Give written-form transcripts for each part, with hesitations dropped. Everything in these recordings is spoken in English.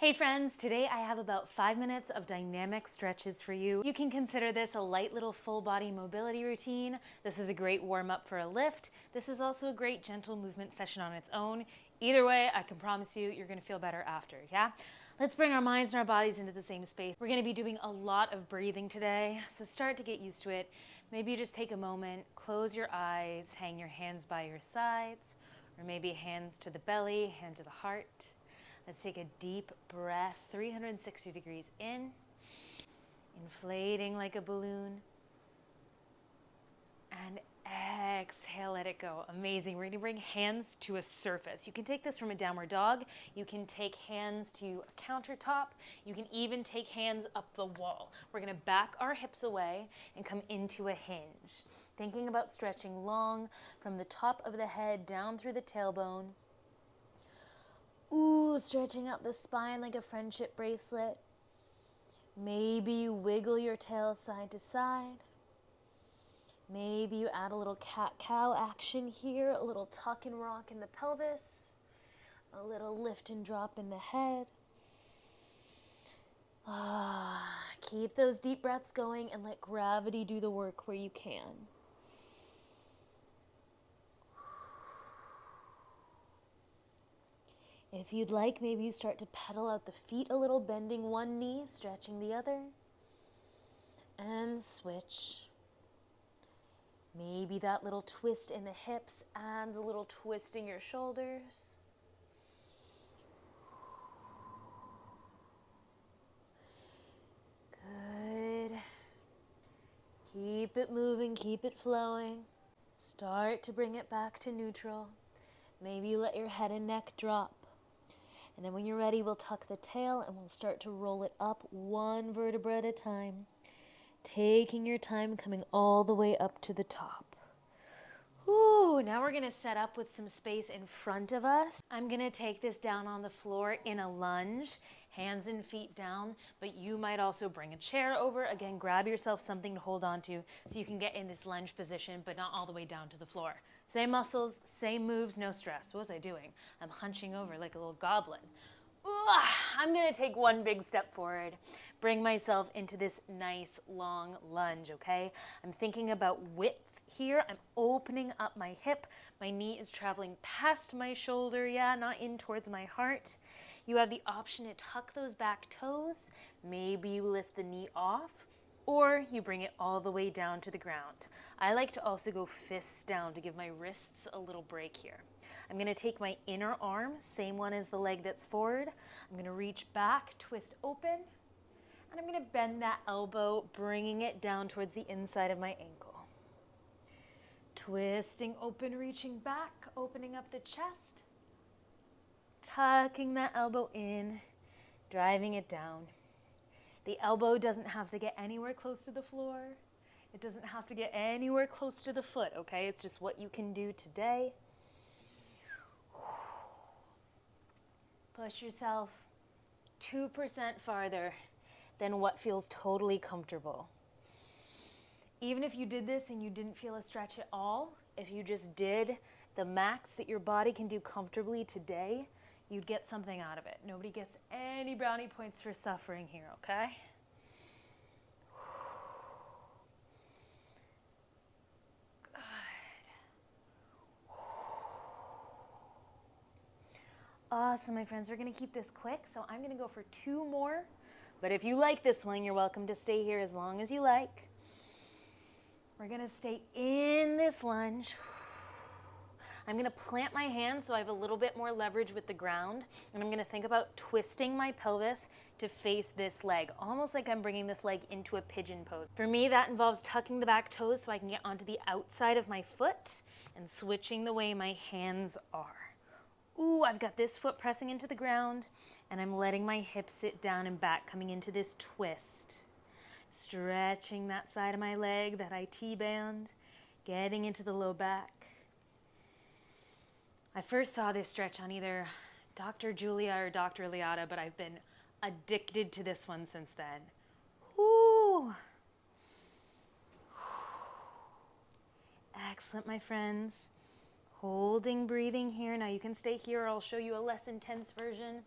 Hey friends, today I have about 5 minutes of dynamic stretches for you. You can consider this a light little full body mobility routine. This is a great warm up for a lift. This is also a great gentle movement session on its own. Either way, I can promise you, you're gonna feel better after, yeah? Let's bring our minds and our bodies into the same space. We're gonna be doing a lot of breathing today, so start to get used to it. Maybe you just take a moment, close your eyes, hang your hands by your sides, or maybe hands to the belly, hand to the heart. Let's take a deep breath, 360 degrees in, inflating like a balloon, and exhale, let it go. Amazing. We're going to bring hands to a surface. You can take this from a downward dog. You can take hands to a countertop. You can even take hands up the wall. We're going to back our hips away and come into a hinge. Thinking about stretching long from the top of the head down through the tailbone. Ooh, stretching out the spine like a friendship bracelet. Maybe you wiggle your tail side to side. Maybe you add a little cat-cow action here, a little tuck and rock in the pelvis, a little lift and drop in the head. Keep those deep breaths going and let gravity do the work where you can. If you'd like, maybe you start to pedal out the feet a little, bending one knee, stretching the other, and switch. Maybe that little twist in the hips adds a little twist in your shoulders. Good. Keep it moving, keep it flowing. Start to bring it back to neutral. Maybe you let your head and neck drop. And then when you're ready, we'll tuck the tail and we'll start to roll it up one vertebra at a time, taking your time coming all the way up to the top. Ooh, now we're gonna set up with some space in front of us. I'm gonna take this down on the floor in a lunge, hands and feet down, but you might also bring a chair over. Again, grab yourself something to hold on to so you can get in this lunge position, but not all the way down to the floor. Same muscles, same moves, no stress. What was I doing? I'm hunching over like a little goblin. I'm gonna take one big step forward, bring myself into this nice long lunge, okay? I'm thinking about width here. I'm opening up my hip. My knee is traveling past my shoulder, yeah, not in towards my heart. You have the option to tuck those back toes. Maybe you lift the knee off, or you bring it all the way down to the ground. I like to also go fists down to give my wrists a little break here. I'm gonna take my inner arm, same one as the leg that's forward. I'm gonna reach back, twist open, and I'm gonna bend that elbow, bringing it down towards the inside of my ankle. Twisting open, reaching back, opening up the chest, tucking that elbow in, driving it down. The elbow doesn't have to get anywhere close to the floor. It doesn't have to get anywhere close to the foot, okay? It's just what you can do today. Push yourself 2% farther than what feels totally comfortable. Even if you did this and you didn't feel a stretch at all, if you just did the max that your body can do comfortably today, you'd get something out of it. Nobody gets any brownie points for suffering here, okay? Good. Awesome, my friends. We're gonna keep this quick, so I'm gonna go for 2 more. But if you like this one, you're welcome to stay here as long as you like. We're gonna stay in this lunge. I'm gonna plant my hands so I have a little bit more leverage with the ground, and I'm gonna think about twisting my pelvis to face this leg, almost like I'm bringing this leg into a pigeon pose. For me, that involves tucking the back toes so I can get onto the outside of my foot and switching the way my hands are. Ooh, I've got this foot pressing into the ground, and I'm letting my hips sit down and back, coming into this twist. Stretching that side of my leg, that IT band, getting into the low back. I first saw this stretch on either Dr. Julia or Dr. Liotta, but I've been addicted to this one since then. Woo! Excellent, my friends. Holding breathing here. Now you can stay here or I'll show you a less intense version.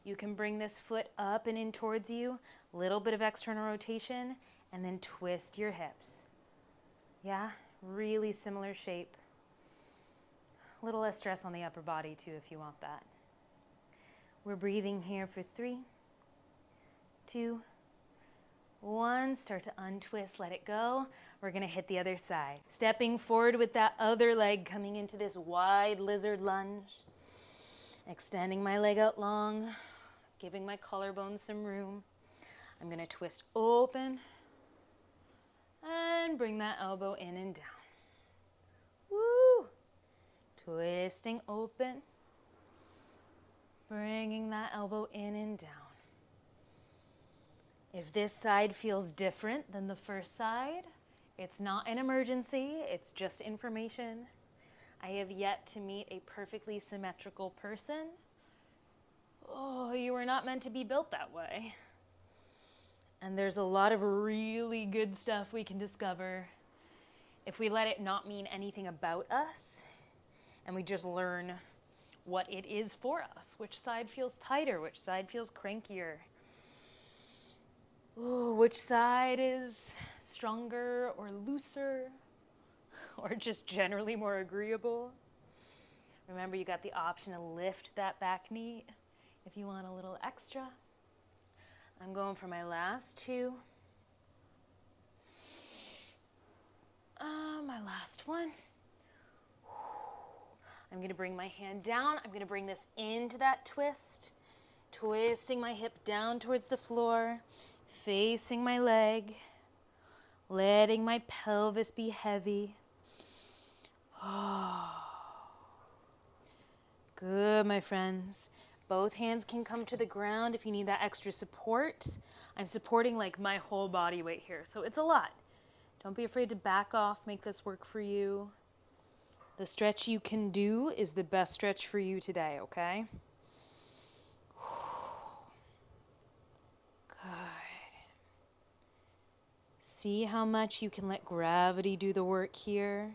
You can bring this foot up and in towards you, a little bit of external rotation, and then twist your hips. Yeah, really similar shape. A little less stress on the upper body too if you want that. We're breathing here for 3, 2, 1. Start to untwist, let it go. We're gonna hit the other side. Stepping forward with that other leg, coming into this wide lizard lunge. Extending my leg out long, giving my collarbones some room. I'm gonna twist open and bring that elbow in and down. Woo! Twisting open, bringing that elbow in and down. If this side feels different than the first side, it's not an emergency, it's just information. I have yet to meet a perfectly symmetrical person. Oh, you were not meant to be built that way. And there's a lot of really good stuff we can discover if we let it not mean anything about us and we just learn what it is for us. Which side feels tighter? Which side feels crankier? Ooh, which side is stronger or looser or just generally more agreeable? Remember, you got the option to lift that back knee if you want a little extra. I'm going for my last 2. My last one. I'm going to bring my hand down. I'm going to bring this into that twist, twisting my hip down towards the floor, facing my leg, letting my pelvis be heavy. Oh. Good, my friends. Both hands can come to the ground if you need that extra support. I'm supporting like my whole body weight here, so it's a lot. Don't be afraid to back off, make this work for you. The stretch you can do is the best stretch for you today, okay? Good. See how much you can let gravity do the work here.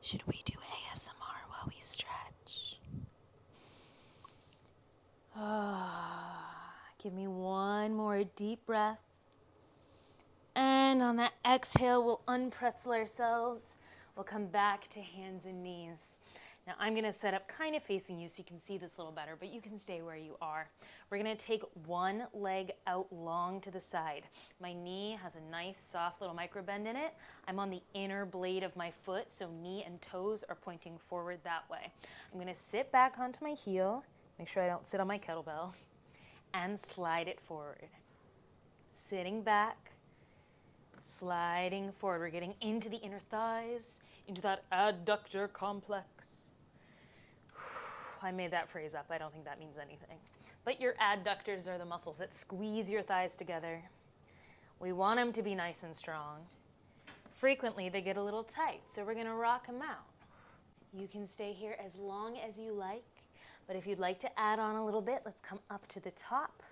Should we do ASMR while we stretch? Give me one more deep breath. And on that exhale, we'll unpretzel ourselves. We'll come back to hands and knees. Now I'm going to set up kind of facing you so you can see this a little better, but you can stay where you are. We're going to take one leg out long to the side. My knee has a nice soft little micro bend in it. I'm on the inner blade of my foot, so knee and toes are pointing forward that way. I'm going to sit back onto my heel, make sure I don't sit on my kettlebell, and slide it forward. Sitting back, sliding forward. We're getting into the inner thighs, into that adductor complex. I made that phrase up. I don't think that means anything. But your adductors are the muscles that squeeze your thighs together. We want them to be nice and strong. Frequently, they get a little tight, so we're going to rock them out. You can stay here as long as you like, but if you'd like to add on a little bit, let's come up to the top.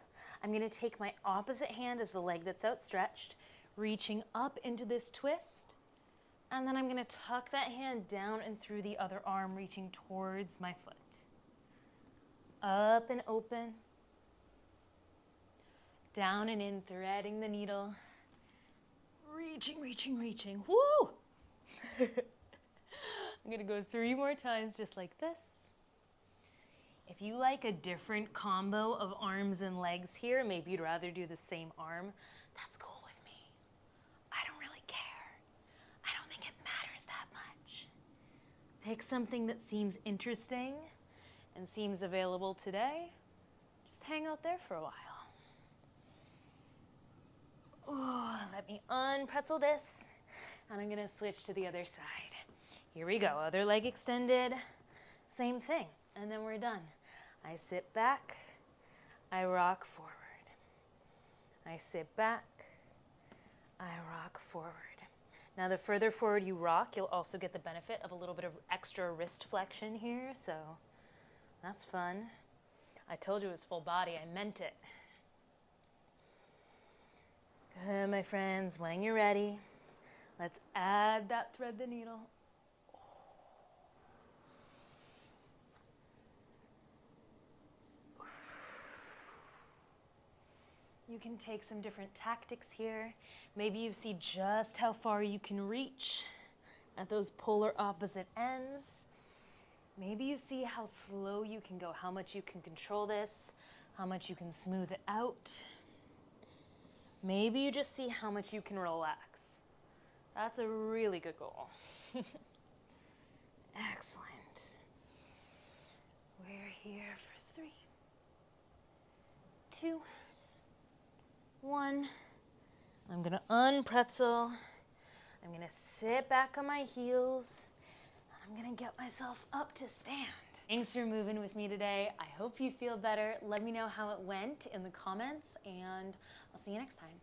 I'm going to take my opposite hand as the leg that's outstretched, reaching up into this twist, and then I'm going to tuck that hand down and through the other arm, reaching towards my foot. Up and open, down and in, threading the needle, reaching, reaching, reaching. Woo! I'm going to go 3 more times just like this. If you like a different combo of arms and legs here, maybe you'd rather do the same arm, that's cool with me. I don't really care. I don't think it matters that much. Pick something that seems interesting and seems available today. Just hang out there for a while. Ooh, let me unpretzel this, and I'm gonna switch to the other side. Here we go, other leg extended, same thing, and then we're done. I sit back, I rock forward. I sit back, I rock forward. Now the further forward you rock, you'll also get the benefit of a little bit of extra wrist flexion here, so that's fun. I told you it was full body, I meant it. Good, my friends, when you're ready, Let's add that thread the needle. You can take some different tactics here. Maybe you see just how far you can reach at those polar opposite ends. Maybe you see how slow you can go, how much you can control this, how much you can smooth it out. Maybe you just see how much you can relax. That's a really good goal. Excellent. We're here for 3, 2, 1. I'm gonna unpretzel. I'm gonna sit back on my heels. I'm gonna get myself up to stand. Thanks for moving with me today. I hope you feel better. Let me know how it went in the comments, and I'll see you next time.